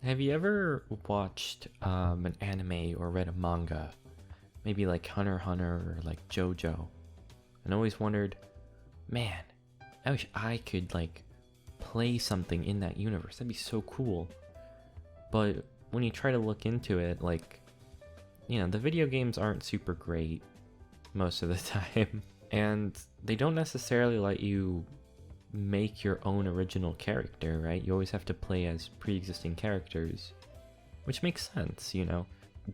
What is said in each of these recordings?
Have you ever watched an anime or read a manga? Maybe like Hunter x Hunter or like JoJo? And always wondered, man, I wish I could like play something in that universe. That'd be so cool. But when you try to look into it, like, the video games aren't super great most of the time. And they don't necessarily let you make your own original character, right? You always have to play as pre-existing characters, which makes sense,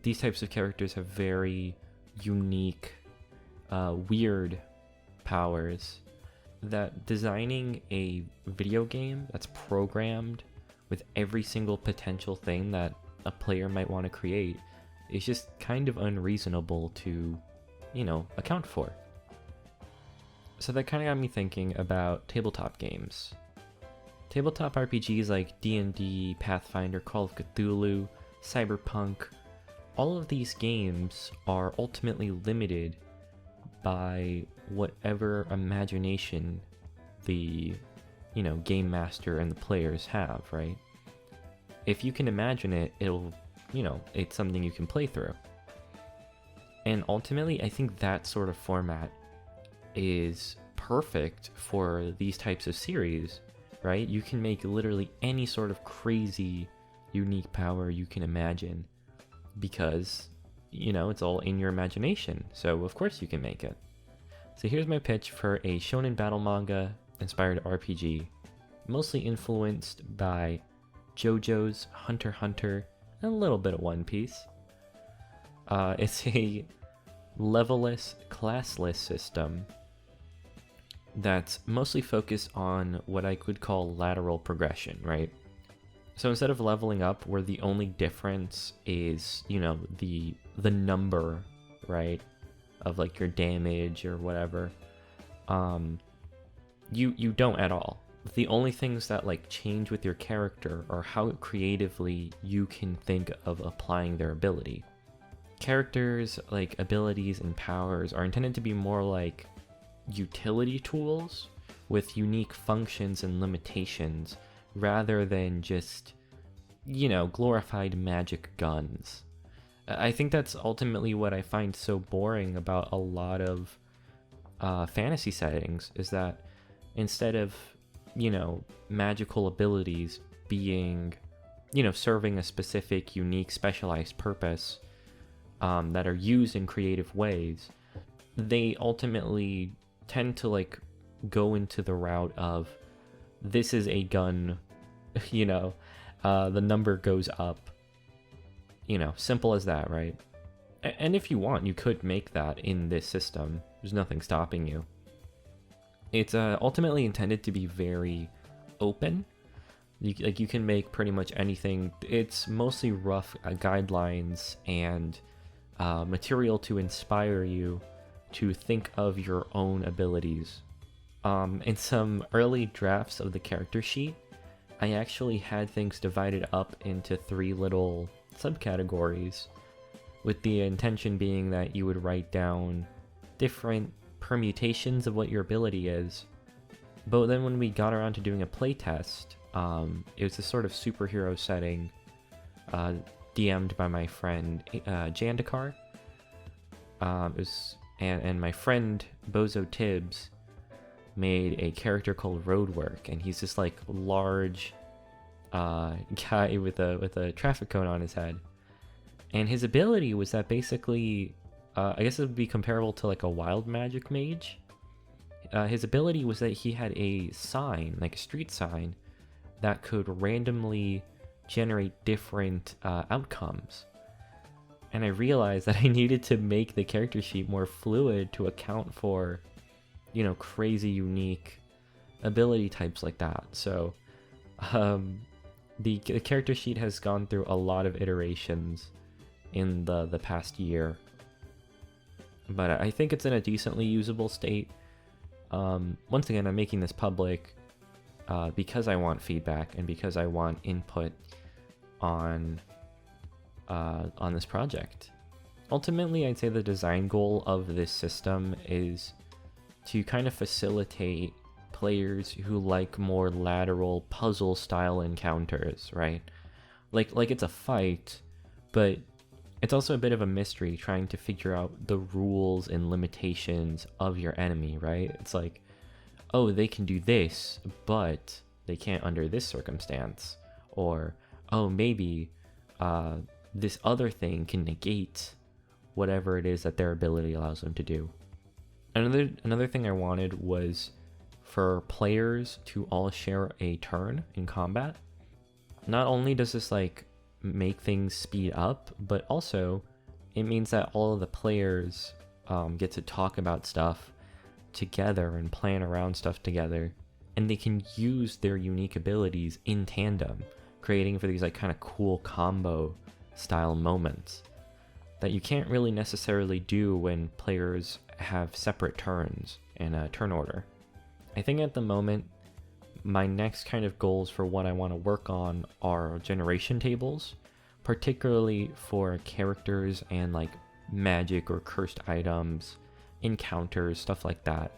These types of characters have very unique, weird powers that designing a video game that's programmed with every single potential thing that a player might want to create is just kind of unreasonable to, account for. So that kind of got me thinking about tabletop games. Tabletop RPGs like D&D, Pathfinder, Call of Cthulhu, Cyberpunk, all of these games are ultimately limited by whatever imagination the, game master and the players have, right? If you can imagine it, it's something you can play through. And ultimately, I think that sort of format is perfect for these types of series, right? You can make literally any sort of crazy, unique power you can imagine because, it's all in your imagination. So of course you can make it. So here's my pitch for a shonen battle manga inspired RPG, mostly influenced by JoJo's Hunter x Hunter and a little bit of One Piece. It's a levelless, classless system that's mostly focused on what I could call lateral progression, right? So instead of leveling up, where the only difference is, the number, right, of like your damage or whatever, you don't at all. The only things that like change with your character are how creatively you can think of applying their ability. Characters, like abilities and powers, are intended to be more like utility tools with unique functions and limitations rather than just, glorified magic guns. I think that's ultimately what I find so boring about a lot of fantasy settings, is that instead of, magical abilities being, serving a specific, unique, specialized purpose that are used in creative ways, they ultimately tend to like go into the route of, this is a gun, the number goes up, simple as that, right? And if you want, you could make that in this system. There's nothing stopping you. It's ultimately intended to be very open. You can make pretty much anything. It's mostly rough guidelines and material to inspire you to think of your own abilities. In some early drafts of the character sheet, I actually had things divided up into 3 little subcategories, with the intention being that you would write down different permutations of what your ability is. But then when we got around to doing a playtest, it was a sort of superhero setting, DM'd by my friend Jandakar. And my friend Bozo Tibbs made a character called Roadwork, and he's this like large guy with a traffic cone on his head. And his ability was that basically, I guess it would be comparable to like a wild magic mage. His ability was that he had a sign, like a street sign, that could randomly generate different outcomes. And I realized that I needed to make the character sheet more fluid to account for, crazy unique ability types like that. So the character sheet has gone through a lot of iterations in the past year. But I think it's in a decently usable state. Once again, I'm making this public because I want feedback and because I want input on this project. Ultimately, I'd say the design goal of this system is to kind of facilitate players who like more lateral puzzle style encounters, right? like it's a fight, but it's also a bit of a mystery trying to figure out the rules and limitations of your enemy, right? It's like, oh, they can do this, but they can't under this circumstance. Or, oh, maybe this other thing can negate whatever it is that their ability allows them to do. Another thing I wanted was for players to all share a turn in combat. Not only does this like make things speed up, but also it means that all of the players get to talk about stuff together and plan around stuff together, and they can use their unique abilities in tandem, creating for these like kind of cool combo style moments that you can't really necessarily do when players have separate turns in a turn order. I think at the moment my next kind of goals for what I want to work on are generation tables, particularly for characters and like magic or cursed items, encounters, stuff like that,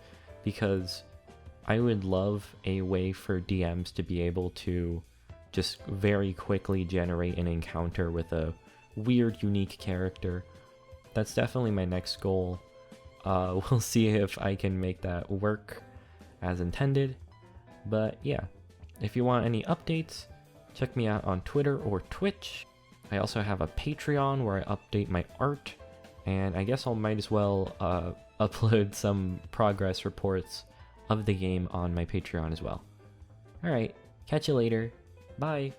because I would love a way for DMs to be able to just very quickly generate an encounter with a weird, unique character. That's definitely my next goal. We'll see if I can make that work as intended. But yeah, if you want any updates, check me out on Twitter or Twitch. I also have a Patreon where I update my art, and I guess I might as well upload some progress reports of the game on my Patreon as well. Alright, catch you later. Bye!